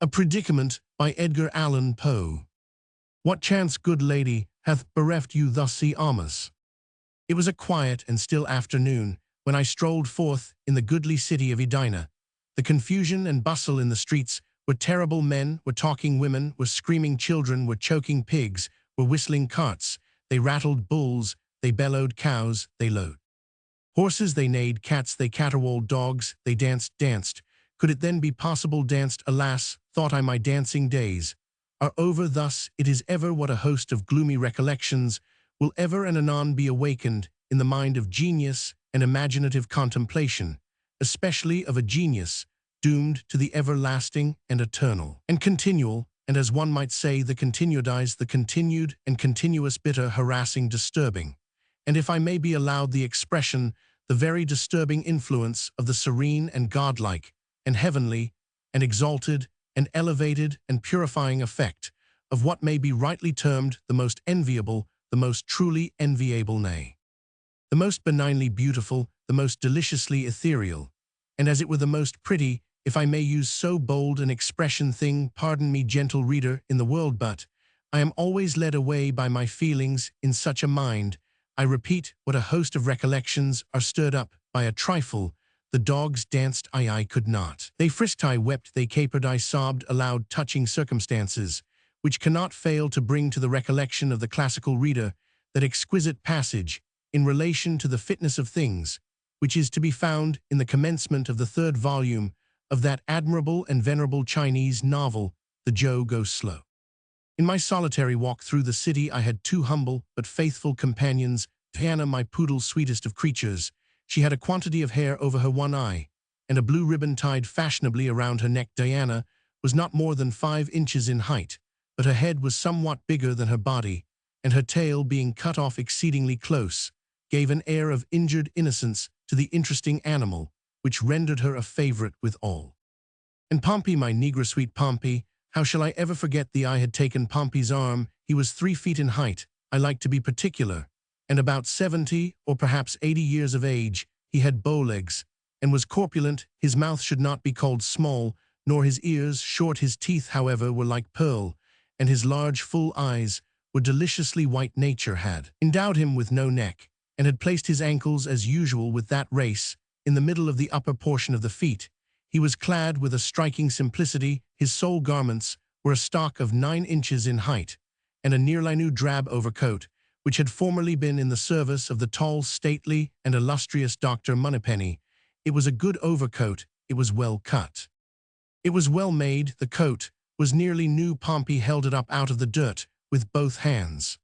A Predicament by Edgar Allan Poe. What chance, good lady, hath bereft you thus armors? It was a quiet and still afternoon when I strolled forth in the goodly city of Edina. The confusion and bustle in the streets were terrible. Men were talking, women were screaming, children were choking, pigs were whistling carts, they rattled bulls, they bellowed cows, they lowed horses, they neighed cats, they caterwauled dogs, they danced. Could it then be possible? Danced, alas, thought I, my dancing days are over. Thus it is ever. What a host of gloomy recollections will ever and anon be awakened in the mind of genius and imaginative contemplation, especially of a genius doomed to the everlasting and eternal and continual, and as one might say, the continued and continuous, bitter, harassing, disturbing, and if I may be allowed the expression, the very disturbing influence of the serene and godlike and heavenly and exalted and elevated and purifying effect of what may be rightly termed the most enviable, the most truly enviable, nay, the most benignly beautiful, the most deliciously ethereal, and as it were the most pretty, if I may use so bold an expression, thing, pardon me, gentle reader, in the world. But I am always led away by my feelings in such a mind. I repeat, what a host of recollections are stirred up by a trifle. The dogs danced, I could not. They frisked, I wept, they capered, I sobbed aloud. Touching circumstances, which cannot fail to bring to the recollection of the classical reader that exquisite passage in relation to the fitness of things, which is to be found in the commencement of the 3rd volume of that admirable and venerable Chinese novel, The Joe Goes Slow. In my solitary walk through the city I had 2 humble but faithful companions. Diana, my poodle, sweetest of creatures. She had a quantity of hair over her one eye, and a blue ribbon tied fashionably around her neck. Diana was not more than 5 inches in height, but her head was somewhat bigger than her body, and her tail, being cut off exceedingly close, gave an air of injured innocence to the interesting animal, which rendered her a favorite with all. And Pompey, my negro, sweet Pompey, how shall I ever forget the I had taken Pompey's arm? He was 3 feet in height, I like to be particular, and about 70 or perhaps 80 years of age. He had bow legs, and was corpulent. His mouth should not be called small, nor his ears short. His teeth, however, were like pearl, and his large full eyes were deliciously white. Nature had endowed him with no neck, and had placed his ankles, as usual with that race, in the middle of the upper portion of the feet. He was clad with a striking simplicity. His sole garments were a stock of 9 inches in height, and a nearly new drab overcoat, which had formerly been in the service of the tall, stately, and illustrious Dr. Moneypenny. It was a good overcoat. It was well cut. It was well made. The coat was nearly new. Pompey held it up out of the dirt with both hands.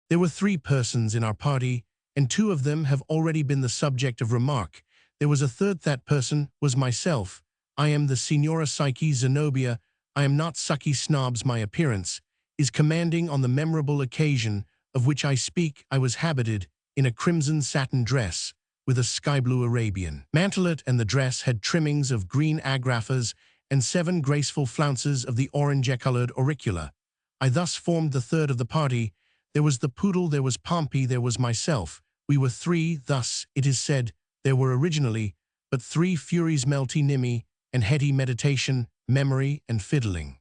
There were 3 persons in our party, and 2 of them have already been the subject of remark. There was a third. That person was myself. I am the Signora Psyche Zenobia. I am not sucky snobs. My appearance is commanding on the memorable occasion of which I speak. I was habited in a crimson satin dress with a sky-blue Arabian mantelet, and the dress had trimmings of green agrafas and 7 graceful flounces of the orange-colored auricula. I thus formed the third of the party. There was the poodle, there was Pompey, there was myself. We were 3. Thus, it is said, there were originally but 3 furies: melty nimmy and heady meditation, memory, and fiddling.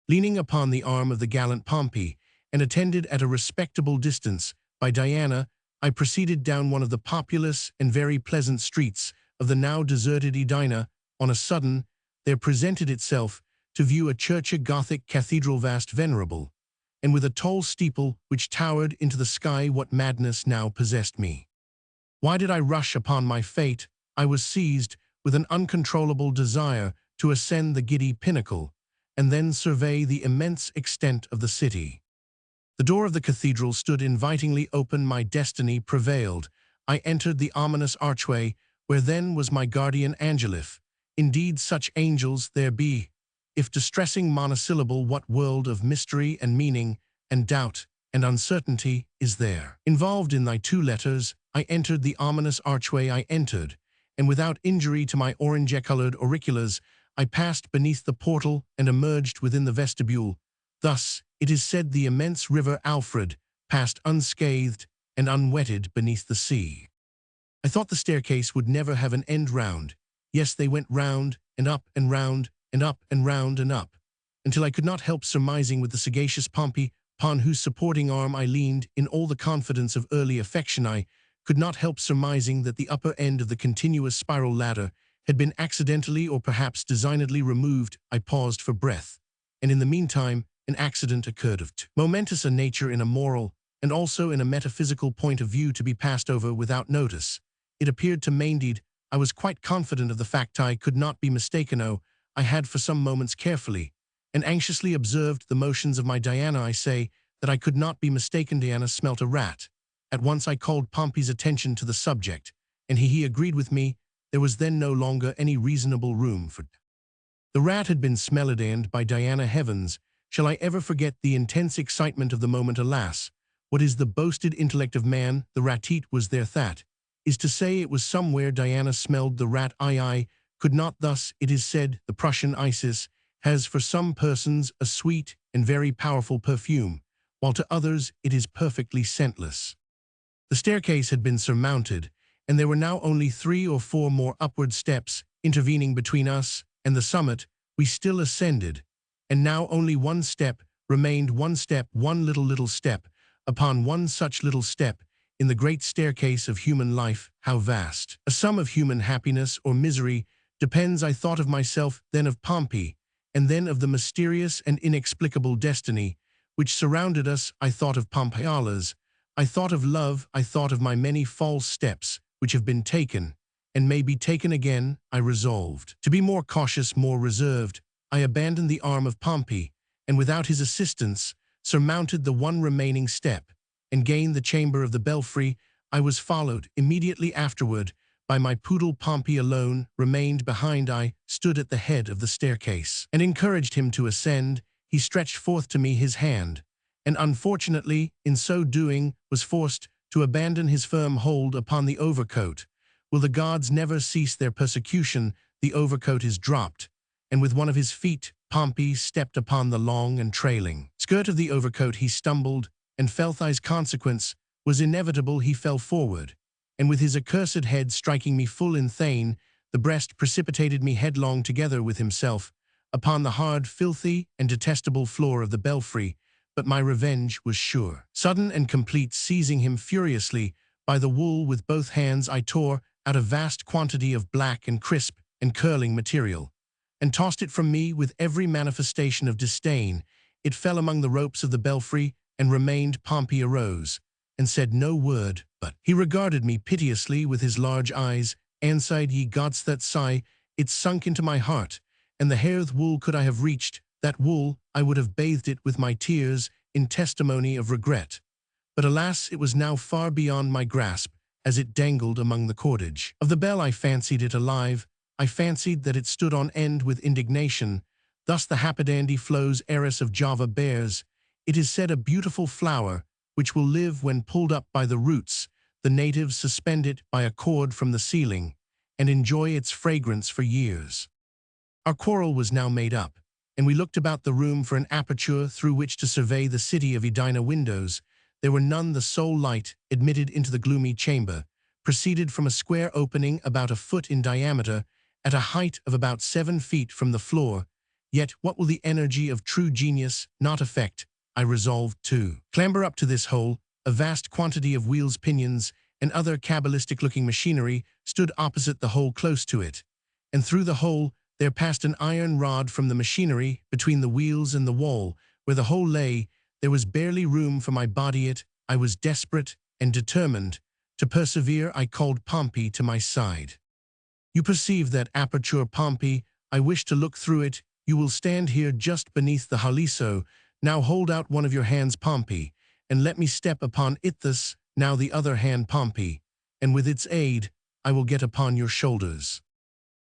Leaning upon the arm of the gallant Pompey, and attended at a respectable distance by Diana, I proceeded down one of the populous and very pleasant streets of the now deserted Edina. On a sudden, there presented itself to view a church, a Gothic cathedral, vast, venerable, and with a tall steeple which towered into the sky. What madness now possessed me? Why did I rush upon my fate? I was seized with an uncontrollable desire to ascend the giddy pinnacle, and then survey the immense extent of the city. The door of the cathedral stood invitingly open. My destiny prevailed. I entered the ominous archway, where then was my guardian Angelif. Indeed, such angels there be. If distressing monosyllable, what world of mystery and meaning and doubt and uncertainty is there involved in thy 2 letters? I entered the ominous archway. I entered, and without injury to my orange-colored auriculars, I passed beneath the portal and emerged within the vestibule. Thus, it is said, the immense river Alfred passed unscathed and unwetted beneath the sea. I thought the staircase would never have an end. Round, yes, they went round and up and round and round and up, until I could not help surmising with the sagacious Pompey, upon whose supporting arm I leaned in all the confidence of early affection, I could not help surmising that the upper end of the continuous spiral ladder had been accidentally or perhaps designedly removed. I paused for breath, and in the meantime an accident occurred of momentous a nature in a moral and also in a metaphysical point of view to be passed over without notice. It appeared to me, indeed, I was quite confident of the fact I could not be mistaken. Oh, I had for some moments carefully and anxiously observed the motions of my Diana. I say that I could not be mistaken. Diana smelt a rat. At once I called Pompey's attention to the subject, and he agreed with me. There was then no longer any reasonable room for the rat had been smelled, and by Diana, heavens, shall I ever forget the intense excitement of the moment? Alas, what is the boasted intellect of man? The ratite was there, that is to say, it was somewhere. Diana smelled the rat. I could not. Thus, it is said, the Prussian Isis has for some persons a sweet and very powerful perfume, while to others it is perfectly scentless. The staircase had been surmounted, and there were now only 3 or 4 more upward steps intervening between us and the summit. We still ascended, and now only one step remained. One step, one little step, upon one such little step in the great staircase of human life. How vast a sum of human happiness or misery depends. I thought of myself, then of Pompey, and then of the mysterious and inexplicable destiny which surrounded us. I thought of Pompeiola's, I thought of love, I thought of my many false steps which have been taken, and may be taken again. I resolved to be more cautious, more reserved. I abandoned the arm of Pompey, and without his assistance, surmounted the one remaining step, and gained the chamber of the belfry. I was followed immediately afterward by my poodle. Pompey alone remained behind. I stood at the head of the staircase, and encouraged him to ascend. He stretched forth to me his hand, and unfortunately, in so doing, was forced to abandon his firm hold upon the overcoat. Will the gods never cease their persecution? The overcoat is dropped, and with one of his feet, Pompey stepped upon the long and trailing skirt of the overcoat. He stumbled, and felt his consequence was inevitable. He fell forward, and with his accursed head striking me full in thane, the breast precipitated me headlong together with himself upon the hard, filthy, and detestable floor of the belfry. But my revenge was sure, sudden and complete. Seizing him furiously by the wool with both hands, I tore out a vast quantity of black and crisp and curling material, and tossed it from me with every manifestation of disdain. It fell among the ropes of the belfry, and remained. Pompey arose, and said no word, but he regarded me piteously with his large eyes, and sighed. Ye gods, that sigh! It sunk into my heart, and the hair's wool could I have reached, that wool, I would have bathed it with my tears in testimony of regret. But alas, it was now far beyond my grasp, as it dangled among the cordage of the bell. I fancied it alive. I fancied that it stood on end with indignation. Thus the happy flows heiress of Java bears, it is said, a beautiful flower, which will live when pulled up by the roots. The natives suspend it by a cord from the ceiling, and enjoy its fragrance for years. Our quarrel was now made up, and we looked about the room for an aperture through which to survey the city of Edina. Windows there were none. The sole light admitted into the gloomy chamber proceeded from a square opening about a foot in diameter, at a height of about 7 feet from the floor. Yet what will the energy of true genius not effect? I resolved to clamber up to this hole. A vast quantity of wheels, pinions, and other cabalistic-looking machinery stood opposite the hole close to it, and through the hole there passed an iron rod from the machinery between the wheels and the wall. Where the hole lay, there was barely room for my body. I was desperate and determined to persevere. I called Pompey to my side. You perceive that aperture, Pompey? I wish to look through it. You will stand here just beneath the haliso. Now hold out one of your hands, Pompey, and let me step upon it. Thus, now the other hand, Pompey, and with its aid I will get upon your shoulders.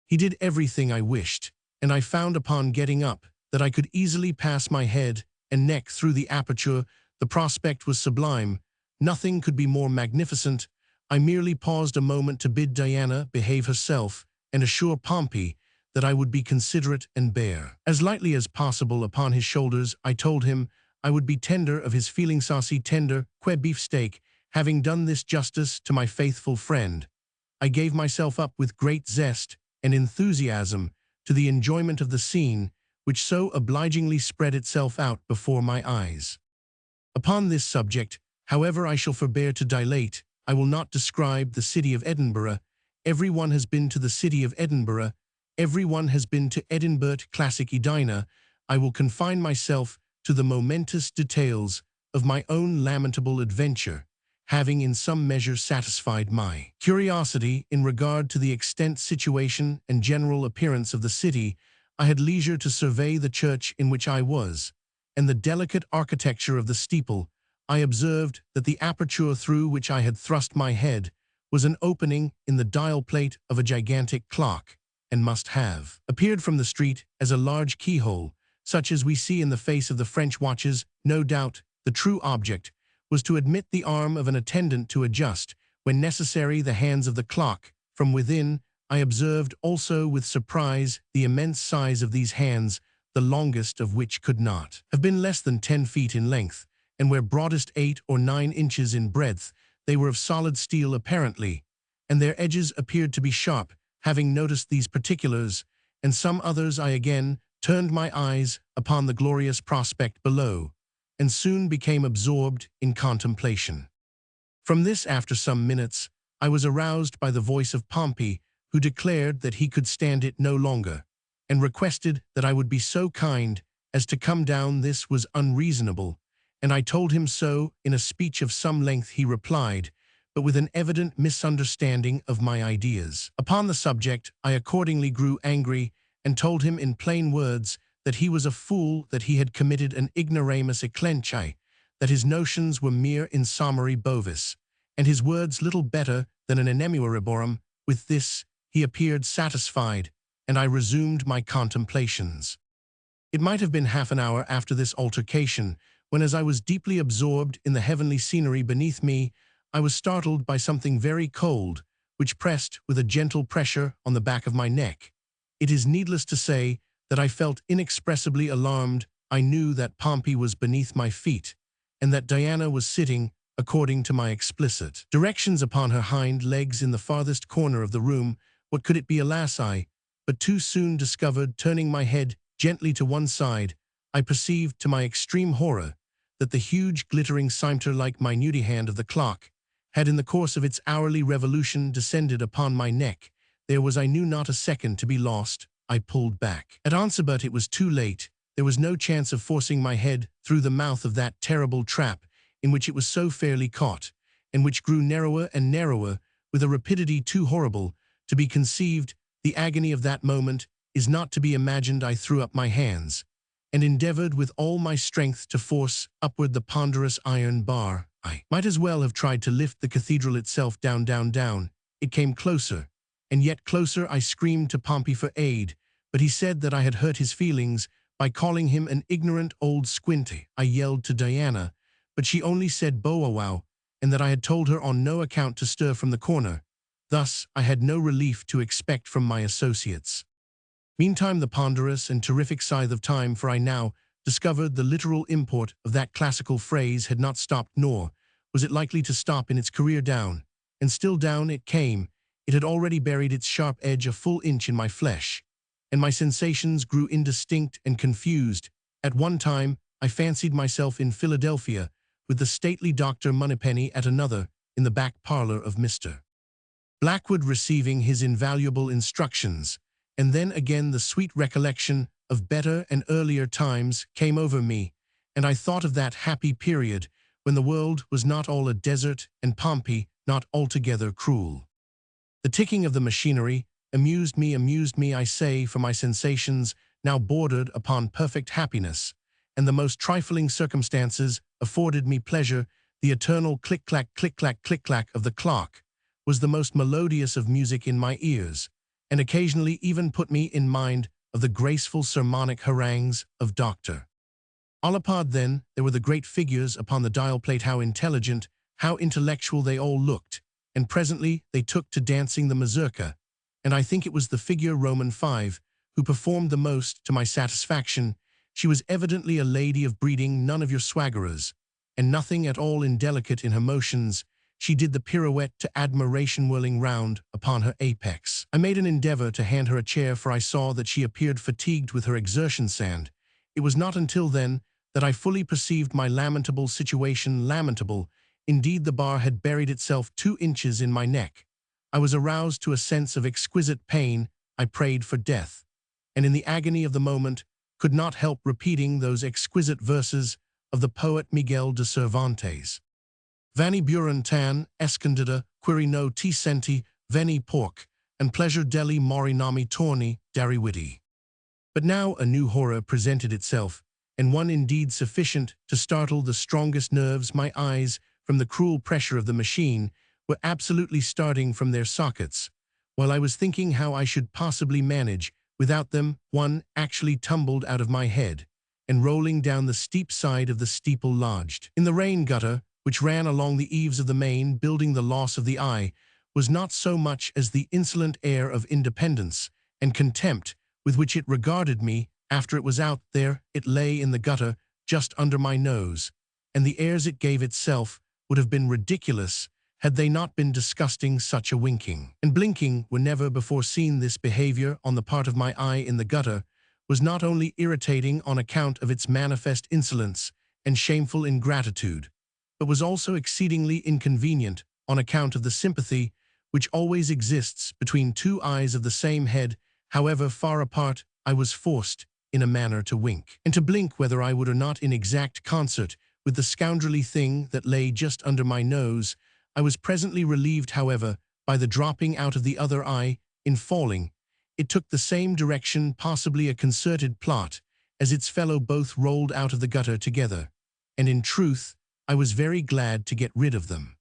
He did everything I wished, and I found upon getting up that I could easily pass my head and neck through the aperture. The prospect was sublime. Nothing could be more magnificent. I merely paused a moment to bid Diana behave herself, and assure Pompey that I would be considerate and bear as lightly as possible upon his shoulders. I told him I would be tender of his feeling, saucy tender, que beefsteak. Having done this justice to my faithful friend, I gave myself up with great zest and enthusiasm to the enjoyment of the scene, which so obligingly spread itself out before my eyes. Upon this subject, however, I shall forbear to dilate. I will not describe the city of Edinburgh. Every one has been to the city of Edinburgh. Every one has been to Edinburgh Classic Edina. I will confine myself to the momentous details of my own lamentable adventure, having in some measure satisfied my curiosity in regard to the extent, situation, and general appearance of the city. I had leisure to survey the church in which I was, and the delicate architecture of the steeple. I observed that the aperture through which I had thrust my head was an opening in the dial plate of a gigantic clock, and must have appeared from the street as a large keyhole, such as we see in the face of the French watches. No doubt, the true object was to admit the arm of an attendant to adjust, when necessary, the hands of the clock. From within, I observed also with surprise the immense size of these hands, the longest of which could not have been less than 10 feet in length, and where broadest 8 or 9 inches in breadth. They were of solid steel apparently, and their edges appeared to be sharp. Having noticed these particulars, and some others, I again turned my eyes upon the glorious prospect below, and soon became absorbed in contemplation. From this, after some minutes, I was aroused by the voice of Pompey, who declared that he could stand it no longer, and requested that I would be so kind as to come down. This was unreasonable, and I told him so. In a speech of some length he replied, but with an evident misunderstanding of my ideas upon the subject. I accordingly grew angry, and told him in plain words that he was a fool, that he had committed an ignoramus ecclenchi, that his notions were mere insomere bovis, and his words little better than an enemiraborum. With this, he appeared satisfied, and I resumed my contemplations. It might have been half an hour after this altercation, when, as I was deeply absorbed in the heavenly scenery beneath me, I was startled by something very cold, which pressed with a gentle pressure on the back of my neck. It is needless to say that I felt inexpressibly alarmed. I knew that Pompey was beneath my feet, and that Diana was sitting, according to my explicit directions, upon her hind legs in the farthest corner of the room. What could it be? Alas, I but too soon discovered. Turning my head gently to one side, I perceived, to my extreme horror, that the huge, glittering, cimeter-like minute hand of the clock had, in the course of its hourly revolution, descended upon my neck. There was, I knew not, a second to be lost. I pulled back at answer, but it was too late. There was no chance of forcing my head through the mouth of that terrible trap in which it was so fairly caught, and which grew narrower and narrower with a rapidity too horrible to be conceived. The agony of that moment is not to be imagined. I threw up my hands, and endeavored with all my strength to force upward the ponderous iron bar. I might as well have tried to lift the cathedral itself. Down, down, down. It came closer, and yet closer. I screamed to Pompey for aid, but he said that I had hurt his feelings by calling him an ignorant old squinty. I yelled to Diana, but she only said bow wow, and that I had told her on no account to stir from the corner. Thus, I had no relief to expect from my associates. Meantime, the ponderous and terrific scythe of time, for I now discovered the literal import of that classical phrase, had not stopped, nor was it likely to stop in its career. Down, and still down it came. It had already buried its sharp edge a full inch in my flesh, and my sensations grew indistinct and confused. At one time, I fancied myself in Philadelphia, with the stately Dr. Moneypenny; at another, in the back parlor of Mr. Blackwood, receiving his invaluable instructions. And then again the sweet recollection of better and earlier times came over me, and I thought of that happy period when the world was not all a desert, and Pompey not altogether cruel. The ticking of the machinery amused me, I say, for my sensations now bordered upon perfect happiness, and the most trifling circumstances afforded me pleasure. The eternal click-clack, click-clack, click-clack of the clock was the most melodious of music in my ears, and occasionally even put me in mind of the graceful sermonic harangues of Dr. Allan. Then there were the great figures upon the dial plate. How intelligent, how intellectual they all looked, and presently they took to dancing the mazurka, and I think it was the figure Roman 5 who performed the most to my satisfaction. She was evidently a lady of breeding, none of your swaggerers, and nothing at all indelicate in her motions. she did the pirouette to admiration whirling round upon her apex. I made an endeavor to hand her a chair, for I saw that she appeared fatigued with her exertions, and it was not until then that I fully perceived my lamentable situation. Lamentable, indeed. The bar had buried itself 2 inches in my neck. I was aroused to a sense of exquisite pain. I prayed for death, and in the agony of the moment could not help repeating those exquisite verses of the poet Miguel de Cervantes. Vani buran tan, escondida, quiri no ti senti, veni pork, and pleasure deli mori nami torni, dari witty. But now a new horror presented itself, and one indeed sufficient to startle the strongest nerves. My eyes, from the cruel pressure of the machine, were absolutely starting from their sockets. While I was thinking how I should possibly manage without them, one actually tumbled out of my head, and rolling down the steep side of the steeple lodged in the rain gutter, which ran along the eaves of the main building. The loss of the eye was not so much as the insolent air of independence and contempt with which it regarded me after it was out there. It lay in the gutter just under my nose, and the airs it gave itself would have been ridiculous had they not been disgusting. Such a winking and blinking were never before seen. This behavior on the part of my eye in the gutter was not only irritating on account of its manifest insolence and shameful ingratitude, but was also exceedingly inconvenient on account of the sympathy which always exists between 2 eyes of the same head, however far apart. I was forced, in a manner, to wink and to blink whether I would or not, in exact concert with the scoundrelly thing that lay just under my nose. I was presently relieved, however, by the dropping out of the other eye. In falling, it took the same direction, possibly a concerted plot, as its fellow. Both rolled out of the gutter together, and in truth, I was very glad to get rid of them.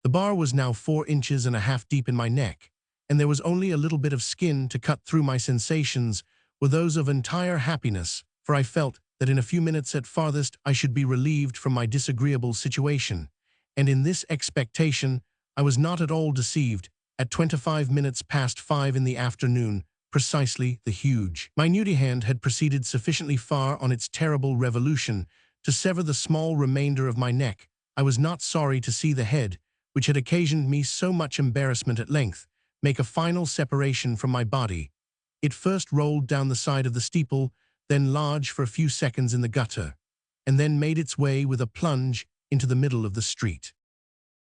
The bar was now 4 inches and a half deep in my neck, and there was only a little bit of skin to cut through. My sensations were those of entire happiness, for I felt that in a few minutes at farthest I should be relieved from my disagreeable situation, and in this expectation I was not at all deceived. At 25 minutes past 5 in the afternoon, precisely, the huge, minute hand had proceeded sufficiently far on its terrible revolution to sever the small remainder of my neck. I was not sorry to see the head, which had occasioned me so much embarrassment, at length make a final separation from my body. It first rolled down the side of the steeple, then lodged for a few seconds in the gutter, and then made its way with a plunge into the middle of the street.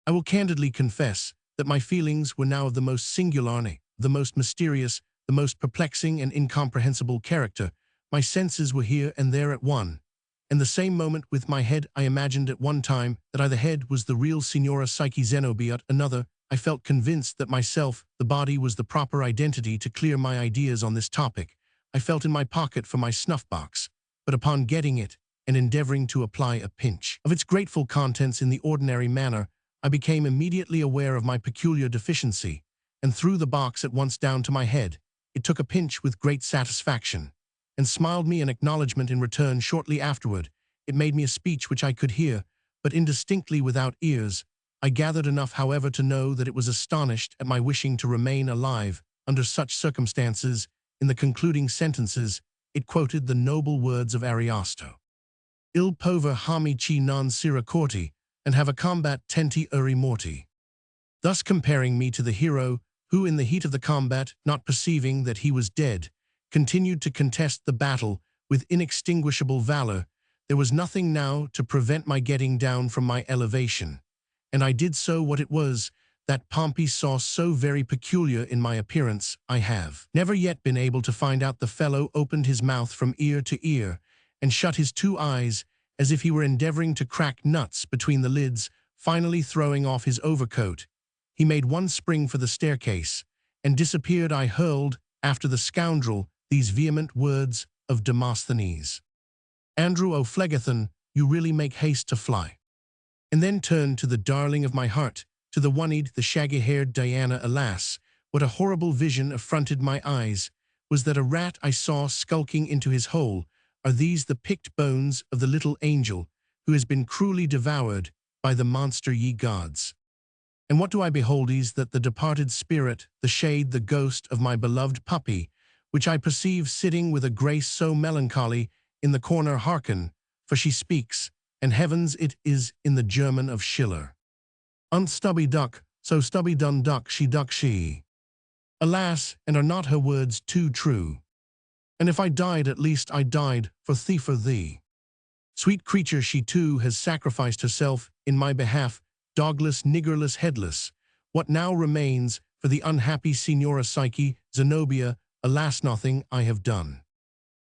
I will candidly confess that my feelings were now of the most singular, the most mysterious, the most perplexing and incomprehensible character. My senses were here and there at one and the same moment with my head. I imagined at one time that I, the head, was the real Signora Psyche Zenobia. At another, I felt convinced that myself, the body, was the proper identity. To clear my ideas on this topic, I felt in my pocket for my snuff-box, but upon getting it and endeavoring to apply a pinch of its grateful contents in the ordinary manner, I became immediately aware of my peculiar deficiency, and threw the box at once down to my head. It took a pinch with great satisfaction, and smiled me an acknowledgment in return. Shortly afterward, it made me a speech which I could hear, but indistinctly, without ears. I gathered enough, however, to know that it was astonished at my wishing to remain alive under such circumstances. In the concluding sentences, it quoted the noble words of Ariosto: Il pover hami chi non sira corti, and have a combat tenti uri morti, thus comparing me to the hero who, in the heat of the combat, not perceiving that he was dead, continued to contest the battle with inextinguishable valor. There was nothing now to prevent my getting down from my elevation, and I did so. What it was that Pompey saw so very peculiar in my appearance, I have never yet been able to find out. The fellow opened his mouth from ear to ear and shut his 2 eyes as if he were endeavoring to crack nuts between the lids. Finally, throwing off his overcoat, he made one spring for the staircase and disappeared. I hurled after the scoundrel these vehement words of Demosthenes: Andrew O'Phlegethon, you really make haste to fly. And then turned to the darling of my heart, to the one-eyed, the shaggy-haired Diana. Alas, what a horrible vision affronted my eyes! Was that a rat I saw skulking into his hole? Are these the picked bones of the little angel who has been cruelly devoured by the monster, ye gods? And what do I behold? Is that the departed spirit, the shade, the ghost of my beloved puppy, which I perceive sitting with a grace so melancholy in the corner? Hearken, for she speaks, and heavens, it is in the German of Schiller. Unstubby duck, so stubby done duck she. Alas, and are not her words too true? And if I died, at least I died for thee. Sweet creature, she too has sacrificed herself in my behalf, dogless, niggerless, headless. What now remains for the unhappy Signora Psyche, Zenobia? Alas, nothing I have done.